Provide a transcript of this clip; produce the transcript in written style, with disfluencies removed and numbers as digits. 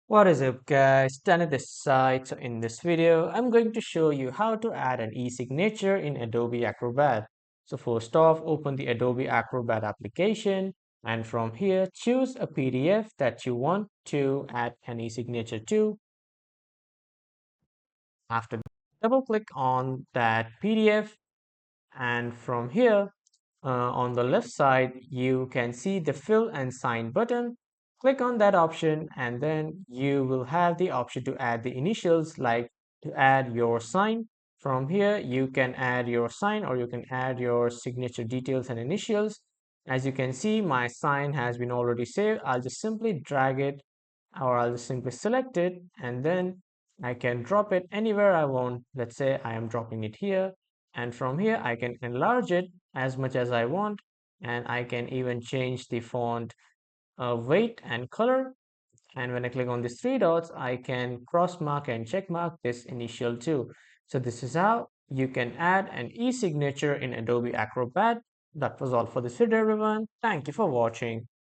What is up guys, Danny this side. So in this video, I'm going to show you how to add an e-signature in Adobe Acrobat. So first off, open the Adobe Acrobat application and from here, choose a PDF that you want to add an e-signature to. After that, double click on that PDF and from here, on the left side, you can see the fill and sign button. Click on that option and then you will have the option to add the initials, like to add your sign. From here, you can add your sign or you can add your signature details and initials. As you can see, my sign has been already saved. I'll just simply drag it or I'll just simply select it and then I can drop it anywhere I want. Let's say I am dropping it here, and from here I can enlarge it as much as I want, and I can even change the font weight and color. And when I click on these three dots, I can cross mark and check mark this initial too. So this is how you can add an e-signature in Adobe Acrobat. That was all for this video everyone. Thank you for watching.